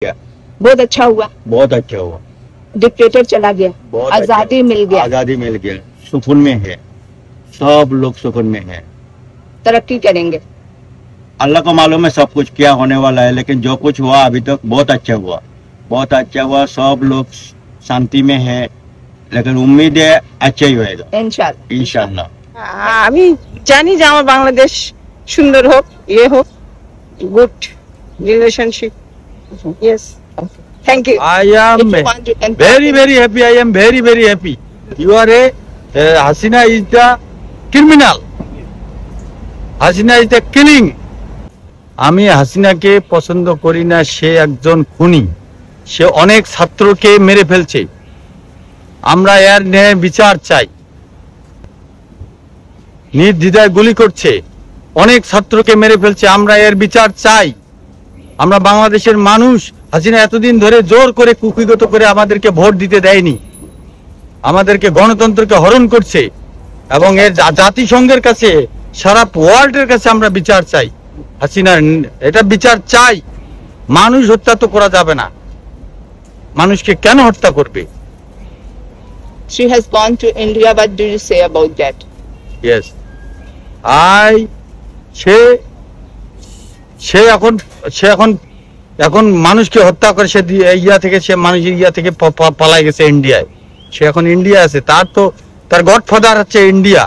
गया, बहुत अच्छा हुआ, बहुत अच्छा हुआ। डिक्टेटर चला गया, बहुत आजादी मिल गया, आजादी मिल गया, सुकून में है, सब लोग सुकून में है। तरक्की करेंगे। अल्लाह को मालूम है सब कुछ क्या होने वाला है, लेकिन जो कुछ हुआ अभी तक बहुत अच्छा हुआ, बहुत अच्छा हुआ। सब लोग शांति में है, लेकिन उम्मीद है अच्छा ही होएगा इंशाल्लाह। इंशाल्लाह। আমি জানি যে আমার বাংলাদেশ সুন্দর হোক, হোক, good relationship. Yes, thank you. I am very happy. I am very happy. You are a Hasina is the criminal. Hasina is the killing. আমি হাসিনাকে পছন্দ করি না, সে একজন খুনি, সে অনেক ছাত্রকে মেরে ফেলছে। আমরা এর ন্যায় বিচার চাই। নির্দ্বিধায় গুলি করছে, অনেক ছাত্রকে মেরে ফেলছে, আমরা এর বিচার চাই। আমরা বাংলাদেশের মানুষ, হাসিনা এতদিন ধরে জোর করে কুক্ষিগত করে আমাদেরকে ভোট দিতে দেয়নি, আমাদেরকে গণতন্ত্রকে হরণ করছে, এবং এর জাতিসংঘের কাছে, সারা ওয়ার্ল্ডের কাছে আমরা বিচার চাই। হাসিনার এটা বিচার চাই। মানুষ হত্যা তো করা যাবে না, মানুষকে কেন হত্যা করবে? She has gone to India. What do you say about that? Yes, সে এখন মানুষকে হত্যা করে, সে ইয়া থেকে, সে মানুষের ইয়া থেকে পালাই গেছে ইন্ডিয়ায়, সে এখন ইন্ডিয়া আছে। তার গডফাদার হচ্ছে India.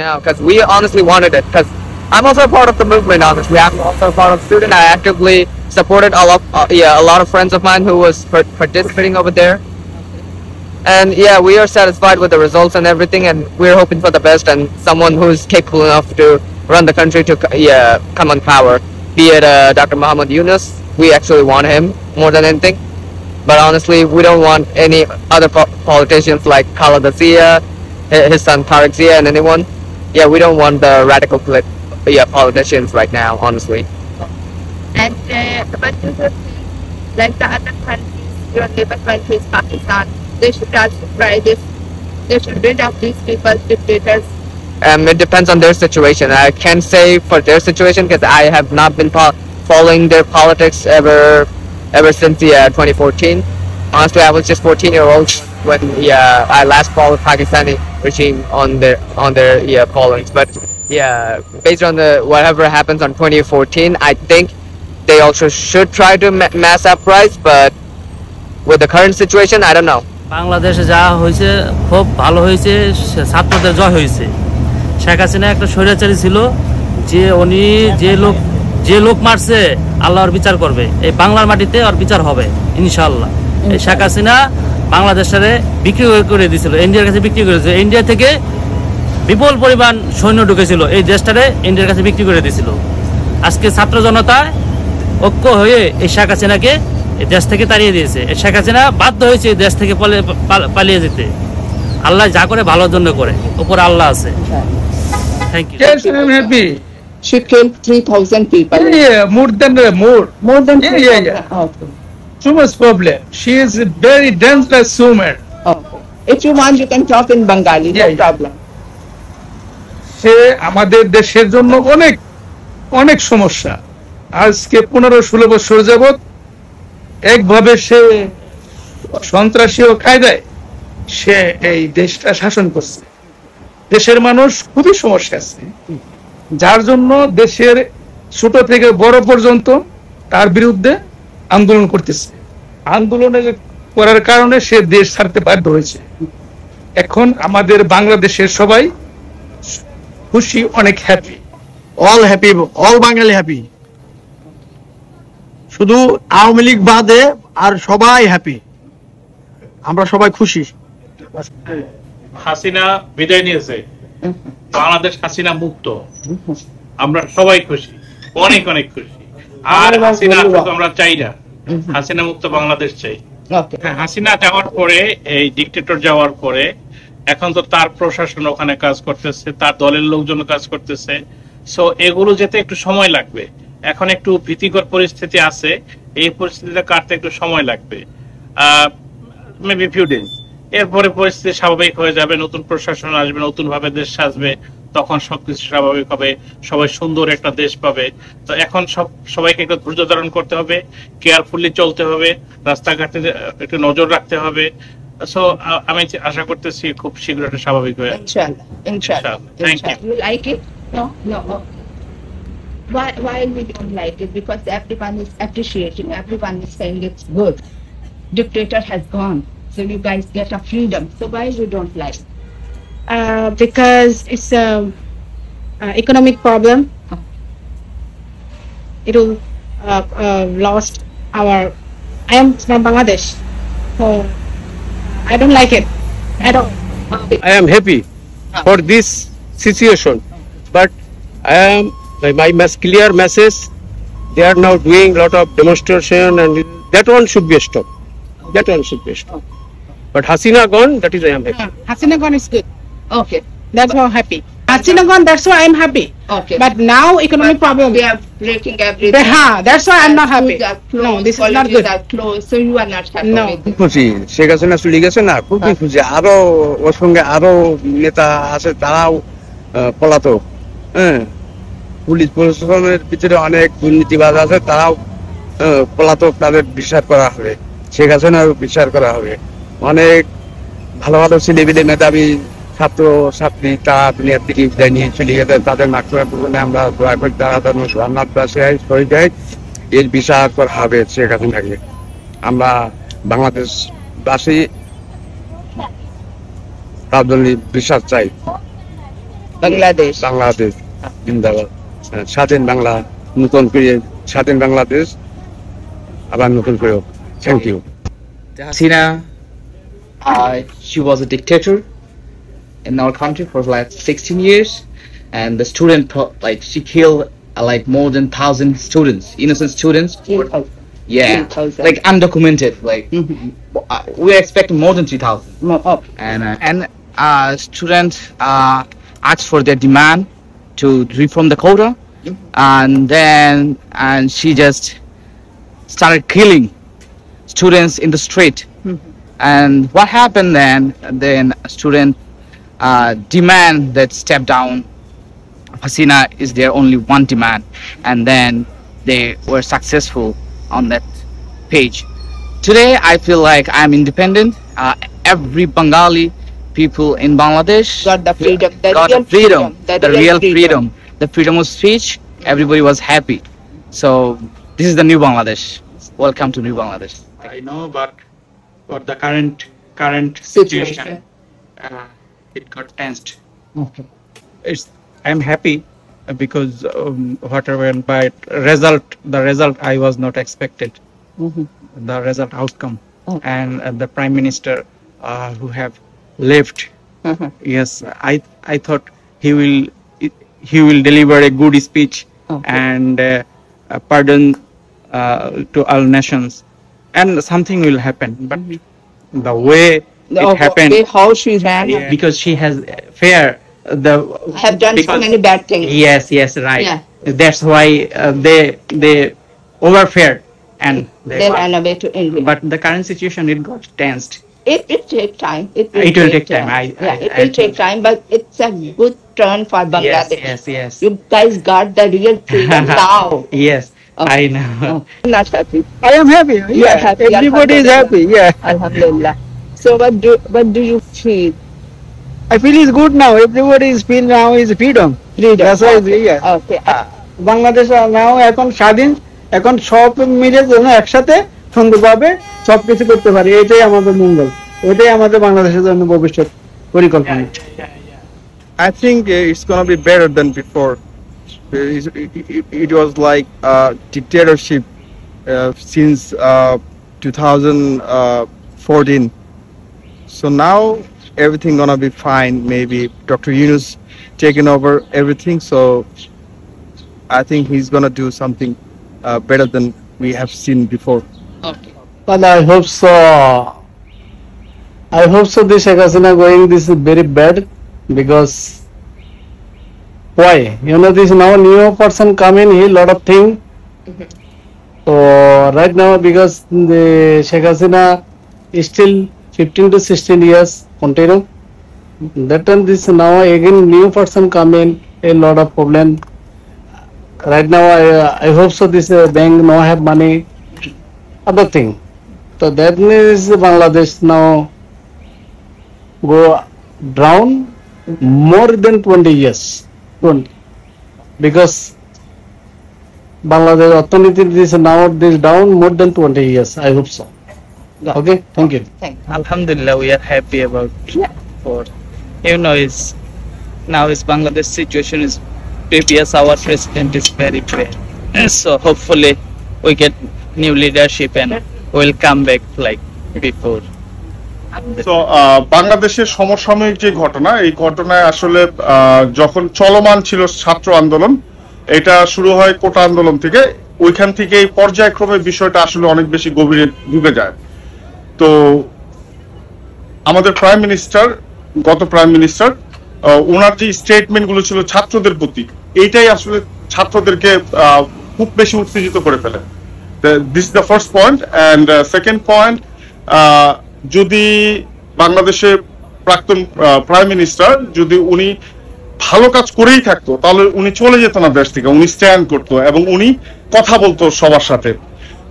Now, because we honestly wanted it, because I'm also a part of the movement. Honestly, I'm also a part of the student. I actively supported a lot of friends of mine who was participating over there. And yeah, we are satisfied with the results and everything, and we're hoping for the best and someone who's capable enough to run the country to come on power. Be it Dr. Muhammad Yunus, we actually want him more than anything. But honestly, we don't want any other politicians like Khaleda Zia, his son Tariq Zia, and anyone. Yeah, we don't want the radical politicians right now, honestly. And what do you think, like the other countries, your neighbor countries, Pakistan, they should also try this. They should rid of these people, dictators. It depends on their situation. I can't say for their situation because I have not been following their politics ever since 2014. Honestly, I was just 14-year-old when I last followed Pakistani regime on their followings. But yeah, based on whatever happens on 2014, I think they also should try to mass uprise. But with the current situation, I don't know. বাংলাদেশে যা হয়েছে খুব ভালো হয়েছে, ছাত্রদের জয় হয়েছে। শেখ হাসিনা একটা স্বৈরাচারী ছিল, যে উনি যে লোক মারছে আল্লাহর বিচার করবে, এই বাংলার মাটিতে ওর বিচার হবে ইনশাআল্লাহ। এই শেখ হাসিনা বাংলাদেশে বিক্রি করে দিয়েছিল, ইন্ডিয়ার কাছে বিক্রি করেছিল, ইন্ডিয়া থেকে বিপুল পরিমাণ সৈন্য ঢুকেছিল, এই দেশটারে ইন্ডিয়ার কাছে বিক্রি করে দিয়েছিল। আজকে ছাত্র জনতা ঐক্য হয়ে এই শেখ হাসিনাকে এই দেশ থেকে তাড়িয়ে দিয়েছে। এই শেখ হাসিনা বাধ্য হয়েছে এই দেশ থেকে পালিয়ে যেতে। আল্লাহ যা করে ভালোর জন্য করে, উপরে আল্লাহ আছে। Thank you. Yes, I'm happy. She killed 3,000 people. Yeah, more than 3,000. Yeah. Okay. Too much problem. She is a very dangerous woman. Okay. If you want, you can talk in Bengali. No problem. সে আমাদের দেশের জন্য অনেক সমস্যা। আজকে 15-16 বছর যাবত একভাবে সে সন্ত্রাসী ও কায়দায় সে এই দেশটা শাসন করছে। দেশের মানুষ খুবই সমস্যা আছে, যার জন্য দেশের ছোট থেকে বড় পর্যন্ত তার বিরুদ্ধে আন্দোলন করতেছে। আন্দোলনের করার কারণে সে দেশ ছাড়তে বাধ্য হয়েছে। এখন আমাদের বাংলাদেশের সবাই খুশি, অনেক হ্যাপি, অল বাঙালি হ্যাপি। শুধু আওয়ামী লীগ বাদে আর সবাই হ্যাপি, আমরা সবাই খুশি। হাসিনা বিদায় নিয়েছে, বাংলাদেশ হাসিনা মুক্ত, আমরা সবাই খুশি, অনেক খুশি। আর হাসিনা আমরা চাই না, হাসিনা মুক্ত বাংলাদেশ চাই। হাসিনা যাওয়ার পরে, এই ডিক্টেটর যাওয়ার পরে, এখন তো তার প্রশাসন ওখানে কাজ করতেছে, তার দলের লোকজন কাজ করতেছে। সো এগুলো যেতে একটু সময় লাগবে। এখন একটু ভীতিকর পরিস্থিতি আছে, এই পরিস্থিতিটা কাটতে একটু সময় লাগবে, মেবি ফিউ ডেজ। এরপরে পরিস্থিতি স্বাভাবিক হয়ে যাবে, নতুন প্রশাসন আসবে, নতুন ভাবে দেশ সাজবে, তখন সবকিছু স্বাভাবিক হবে, সবাই সুন্দর একটা দেশ পাবে। তো এখন সবাইকে একটু ধৈর্য ধারণ করতে হবে, কেয়ারফুলি চলতে হবে, রাস্তাঘাটে একটু নজর রাখতে হবে। সো আমি আশা করতেছি খুব শীঘ্র এটা স্বাভাবিক হয়ে আসবে। Inshallah. Inshallah. Thank you. You like it? No. Okay. Why we don't like it? Because everyone is appreciating. Everyone is saying it's good. Dictator has gone, so you guys get a freedom. So why you don't like it? Because it's a economic problem. It will lost our. I am from Bangladesh, so I don't like it at all. I am happy for this situation, but I am my clear message. They are now doing lot of demonstration, and that one should be stopped. That one should be stopped. But Hasina gone, that is I am happy. Hasina gone is good. Okay. That's why I'm happy. Hasina gone, that's why I'm happy. Okay. But now economic problem. They are breaking everything. That's why I'm not happy. Schools are closed, No, this is not colleges good. are closed, so you are not happy No. with it. খুশি শেখ হাসিনা চলে গেছে না, খুবই খুশি। আরো ওর সঙ্গে আরো নেতা আছে, তারাও পলাতক। হ্যাঁ, পুলিশ প্রশাসনের ভিতরে অনেক দুর্নীতিবাজ আছে, তারাও পলাতক, তাদের বিচার করা হবে, শেখ হাসিনার বিচার করা হবে। অনেক ভালো ভালো ছেলেমেয়ে মেধাবী ছাত্র ছাত্রী তারা দুনিয়ার থেকে বিদায় নিয়ে চলে গেছে, তাদের মাকড়া পূরণে আমরা দোয়া করি, তারা যেন জান্নাত হয়ে যায়। এর বিচার করা হবে শেখ হাসিনাকে। আমরা বাংলাদেশবাসী তার জন্য বিশ্বাস চাই। Bangladesh. বাংলাদেশ জিন্দাবাদ, স্বাধীন বাংলা, নতুন করে স্বাধীন বাংলাদেশ আবার নতুন করে। Thank you. Hasina, she was a dictator in our country for like 16 years, and the student she killed like more than 1,000 students, innocent students. Yeah, 3,000. like undocumented. Like we're expecting more than 3,000. And students asked for their demand to reform the quota, and she just started killing students in the street. And what happened then student demand that step down. Hasina is their only one demand, and then they were successful on that page. Today I feel like I'm independent. Every Bengali people in Bangladesh Got the freedom. got the freedom, the real freedom, the freedom of speech. Everybody was happy. So this is the new Bangladesh. Welcome to new Bangladesh. I know, but for the current Situation. it got tensed. Okay. I'm happy because whatever, but the result I was not expected. The result outcome, and the Prime Minister who have left. Yes, I thought he will deliver a good speech and pardon to all nations, and something will happen. But the way it happened, How she ran. because she has fair Have done so many bad things. Yes, right. Yeah. That's why they overfared and They ran away to India. but the current situation, it got tensed. It take time. It will take time. It will take time, but it's a good turn for Bangladesh. Yes. You guys got the real freedom now. Yes, I know. Not happy. I am happy. You are happy. Everybody is happy. Yeah. Alhamdulillah. So what do you feel? I feel it's good now. Everybody is feel now is freedom. That's why it's, yeah. Okay. Bangladesh now এখন স্বাধীন, এখন সব মিলে যেন একসাথে সুন্দরভাবে সবকিছু করতে পারি, এটাই আমাদের মঙ্গল, এটাই আমাদের বাংলাদেশের জন্য ভবিষ্যৎ পরিকল্পনা। I think it's gonna be better than before. It was like dictatorship since 2014. So now everything gonna be fine. Maybe Dr. Yunus taking over everything. So I think he's gonna do something better than we have seen before. Okay. But I hope so. This Sheikh Hasina going, this is very bad, because why? This now new person come in, he lot of thing. So right now, because the Sheikh Hasina is still 15 to 16 years continue, That time this now again new person come in, a lot of problem. Right now I hope so this bank now have money, other thing. So that means Bangladesh now go down more than 20 years, 20, because Bangladesh authority is now this down more than 20 years. I hope so. Okay, thank you. Alhamdulillah, we are happy about for is now is Bangladesh situation is previous our president is very bad. So hopefully we get new leadership and we'll come back like before. তো বাংলাদেশের সমসাময়িক যে ঘটনা, এই ঘটনায় আসলে যখন চলমান ছিল ছাত্র আন্দোলন, এটা শুরু হয় কোটা আন্দোলন থেকে, ওইখান থেকে এই পর্যায়ক্রমে বিষয়টা আসলে অনেক বেশি গভীরে ঢুকে যায়। তো আমাদের প্রাইম মিনিস্টার, গত প্রাইম মিনিস্টার, ওনার যে স্টেটমেন্ট গুলো ছিল ছাত্রদের প্রতি, এইটাই আসলে ছাত্রদেরকে খুব বেশি উত্তেজিত করে ফেলে। This is the first point. And second point, যদি বাংলাদেশের প্রাক্তন প্রাইম মিনিস্টার যদি উনি ভালো কাজ করেই থাকতো, তাহলে উনি চলে যেত না দেশ থেকে, উনি স্ট্যান্ড করতো এবং উনি কথা বলতো সবার সাথে।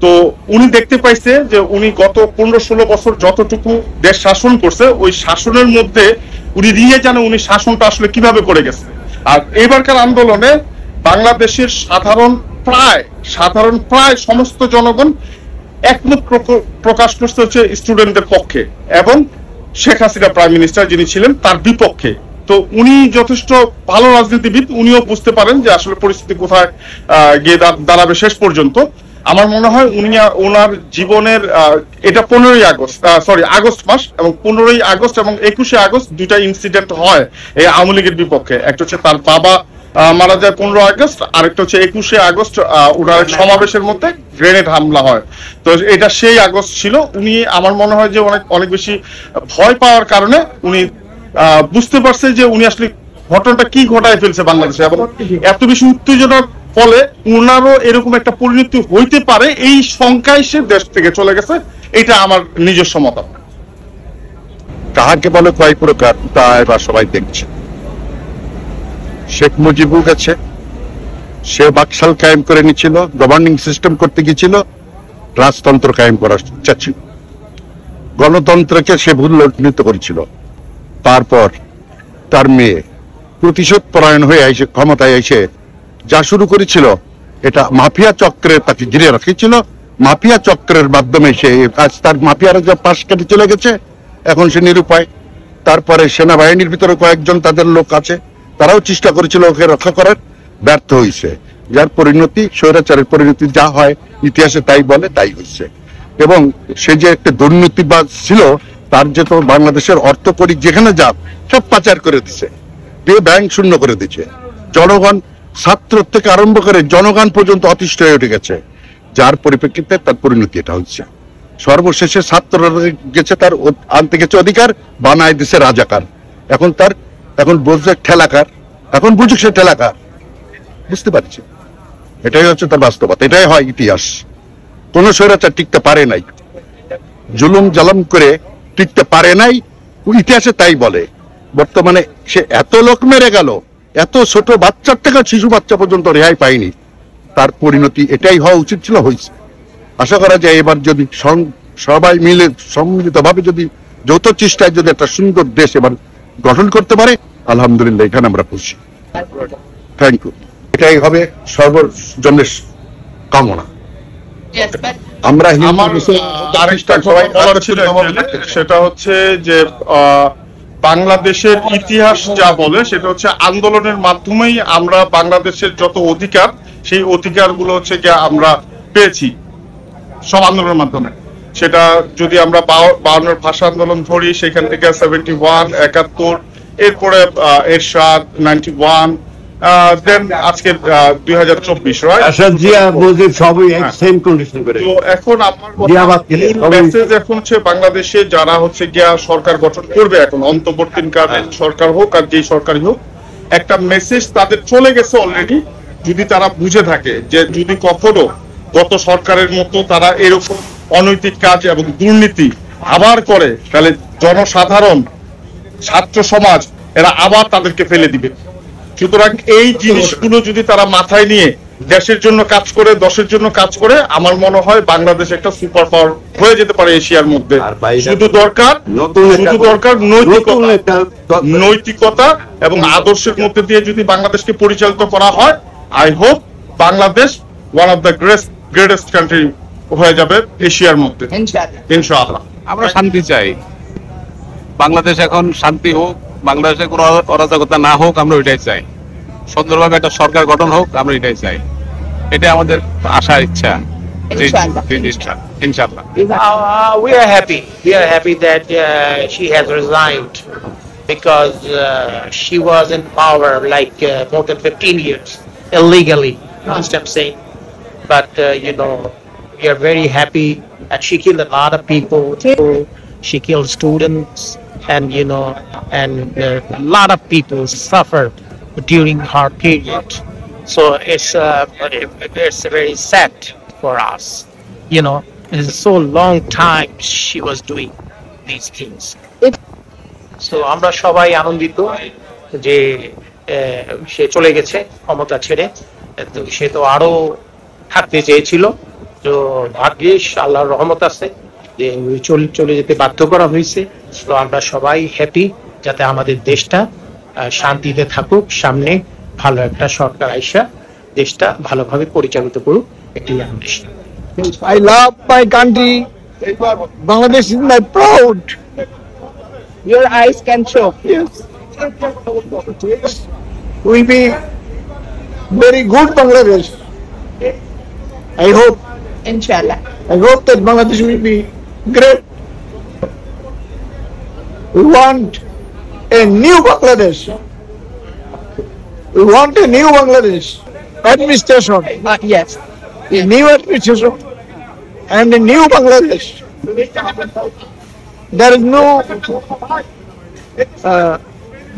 তো উনি দেখতে পাইছে যে উনি গত 15-16 বছর যতটুকু দেশ শাসন করছে, ওই শাসনের মধ্যে উনি দিয়ে জানে উনি শাসনটা আসলে কিভাবে করে গেছে। আর এবারকার আন্দোলনে বাংলাদেশের সাধারণ প্রায় সমস্ত জনগণ একমত প্রকাশ করতে হচ্ছে স্টুডেন্টদের পক্ষে এবং শেখ হাসিনা প্রাইম মিনিস্টার যিনি ছিলেন তার বিপক্ষে। তো উনি যথেষ্ট ভালো রাজনীতিবিদ, উনিও বুঝতে পারেন যে আসলে পরিস্থিতি কোথায় গিয়ে দাঁড়াবে শেষ পর্যন্ত। আমার মনে হয় উনি ওনার জীবনের এটা 15ই আগস্ট মাস, এবং 15ই আগস্ট এবং 21শে আগস্ট দুইটা ইনসিডেন্ট হয় এই আওয়ামী লীগের বিপক্ষে। একটা হচ্ছে তার বাবা মারা যায় 15 আগস্ট, আরেকটা হচ্ছে 21শে আগস্ট ওনার সমাবেশের মধ্যে গ্রেনেড হামলা হয়। তো এটা সেই আগস্ট ছিল। উনি আমার মনে হয় যে অনেক বেশি ভয় পাওয়ার কারণে উনি বুঝতে পারছে যে উনি আসলে ঘটনাটা কি ঘটায় ফেলছে বাংলাদেশে, এবং এত বেশি উত্তেজনার ফলে উনারও এরকম একটা পরিণতি হইতে পারে এই শঙ্কায় সে দেশ থেকে চলে গেছে। এটা আমার নিজস্ব মতামত। কাহাকে বলে কয় প্রকার তা এবার সবাই দেখছে। শেখ মুজিবও গেছে, সে বাকশাল কায়েম করে নিয়েছিল, গভর্নিং সিস্টেম করতে গিয়েছিল, রাজতন্ত্র কায়েম করার ইচ্ছা ছিল, গণতন্ত্রকে সে ভুলুণ্ঠিত করেছিল। তারপর তার মেয়ে প্রতিশোধ পরায়ণ হয়ে এসে ক্ষমতায় এসে যা শুরু করেছিল, এটা মাফিয়া চক্রে তাকে ঘিরে রাখিয়েছিল। মাফিয়া চক্রের মাধ্যমে সে তার মাফিয়ারা যা পাশ কেটে চলে গেছে, এখন সে নিরুপায়। তারপরে সেনাবাহিনীর ভিতরে কয়েকজন তাদের লোক আছে, তারাও চেষ্টা করেছিল ওকে রক্ষা করার, ব্যর্থ হয়েছে। যার পরিণতি স্বৈরাচারের পরিণতি যা হয় ইতিহাসে তাই বলে, তাই হয়েছে। এবং সে যে একটা দুর্নীতিবাজ ছিল, তার যে তো বাংলাদেশের অর্থকড়ি যেখানে যাক সব পাচার করে দিচ্ছে, দিয়ে ব্যাংক শূন্য করে দিচ্ছে। জনগণ, ছাত্র থেকে আরম্ভ করে জনগণ পর্যন্ত অতিষ্ঠ হয়ে উঠে গেছে, যার পরিপ্রেক্ষিতে তার পরিণতি এটা হচ্ছে। সর্বশেষে ছাত্ররা গেছে তার আনতে গেছে অধিকার, বানায় দিছে রাজাকার। এখন বুঝছে ঠেলাকার, এখন বুঝুক সে ঠেলাকার, বুঝতে পারছি। এটাই হচ্ছে তার বাস্তবতা, এটাই হয় ইতিহাস। কোন স্বৈরাচার টিকতে পারে নাই, জুলুম জালাম করে টিকতে পারে নাই, ইতিহাসে তাই বলে। বর্তমানে সে এত লোক মেরে গেল, এত ছোট বাচ্চার থেকে শিশু বাচ্চা পর্যন্ত রেহাই পায়নি, তার পরিণতি এটাই হওয়া উচিত ছিল, হয়েছে। আশা করা যায় এবার যদি সবাই মিলে সম্মিলিতভাবে যদি যৌথ চেষ্টায় যদি একটা সুন্দর দেশ এবার গঠন করতে পারে, আলহামদুলিল্লাহ, এখানে আমরা খুশি। Thank you. এটাই হবে সর্বজনের কামনা। আমরা আরেকটা সবাই বলার ছিল, সেটা হচ্ছে যে বাংলাদেশের ইতিহাস যা বলে সেটা হচ্ছে আন্দোলনের মাধ্যমেই আমরা বাংলাদেশের যত অধিকার, সেই অধিকারগুলো হচ্ছে গিয়ে আমরা পেয়েছি সব আন্দোলনের মাধ্যমে। সেটা যদি আমরা 52 ভাষা আন্দোলন ধরি, সেখান থেকে 71, 71, এরপরে এরশাদ 91, দেন আজকে 2024, রাইট? তো এখন আমার মেসেজ এখন হচ্ছে বাংলাদেশে যারা হচ্ছে গিয়া সরকার গঠন করবে, এখন অন্তর্বর্তীকালীন সরকার হোক আর যেই সরকারই হোক, একটা মেসেজ তাদের চলে গেছে অলরেডি। যদি তারা বুঝে থাকে যে যদি কখনো গত সরকারের মতো তারা এরকম অনৈতিক কাজ এবং দুর্নীতি আবার করে, তাহলে জনসাধারণ ছাত্র সমাজ এরা আবার তাদেরকে ফেলে দিবে। সুতরাং এই জিনিসগুলো যদি তারা মাথায় নিয়ে দেশের জন্য কাজ করে, দশের জন্য কাজ করে, আমার মনে হয় বাংলাদেশ একটা সুপার পাওয়ার হয়ে যেতে পারে এশিয়ার মধ্যে। শুধু দরকার নৈতিকতা এবং আদর্শের মধ্যে দিয়ে যদি বাংলাদেশকে পরিচালিত করা হয়, I hope Bangladesh one of the greatest country হয়ে যাবে এশিয়ার মধ্যে ইনশাআল্লাহ। আমরা শান্তি চাই, বাংলাদেশ এখন শান্তি হোক, বাংলাদেশে কোনো অরাজকতা না হোক, আমরা ওইটাই চাই। সুন্দরভাবে একটা সরকার গঠন হোক, আমরা এটাই চাই। এটা আমাদের আশা, ইচ্ছা। ইনশাআল্লাহ। We are happy. We are happy that she has resigned because she was in power like more than 15 years illegally. That's what I'm saying. But we are very happy. And she killed a lot of people. She killed students, and a lot of people suffered during her period. So it's very sad for us. It's so long time she was doing these things. So আমরা সবাই আনন্দিত যে সে চলে গেছে ক্ষমতা ছেড়ে। তো সে তো আরো থাকতে চেয়েছিল, তো ভাগ্যিস আল্লাহর রহমত আছে যে চলে যেতে বাধ্য করা হয়েছে। তো আমরা সবাই হ্যাপি যাতে আমাদের দেশটা শান্তিতে থাকুক, সামনে ভালো একটা সরকার আইসা দেশটা ভালোভাবে পরিচালিত করুক। একটি দেশ। I love my country. Bangladesh is my proud. Your eyes can show. Yes. Will be very good Bangladesh. I hope. Inshallah. I hope that Bangladesh will be great. We want a new Bangladesh. We want a new Bangladesh administration. Yes. A new administration and a new Bangladesh. There is no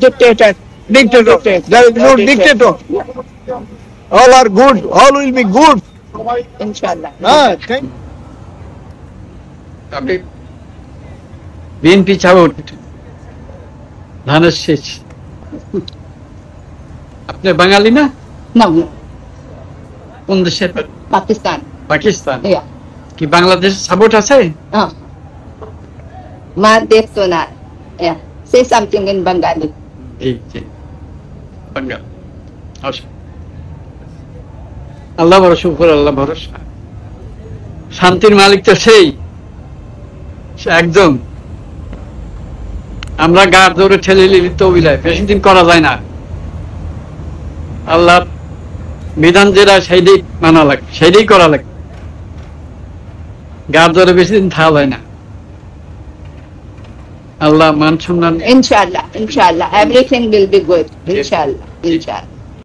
dictator. There is no dictator. All are good. All will be good. Inshallah. Thank BNP ছাউট ধানের শেষ। আপনি বাঙালি না? No. কোন দেশের? Pakistan. Pakistan. Yeah. কি Bangladesh support আছে? মা দেব তো না। Yeah. Say something in Bengali. বাঙাল। আল্লাহ ভরসা, উপর আল্লাহ ভরসা। শান্তির মালিক তো সেই একদম। আমরা গার ধরে ঠেলে লিপ্ত অভিনয় বেশি দিন করা যায় না। আল্লাহ বিধান যেটা সেইটাই মানা লাগে, সেইটাই করা লাগে। গার ধরে বেশি দিন থাকা যায় না। আল্লাহ মান সম্মান। Inshallah. Everything will be good. Inshallah.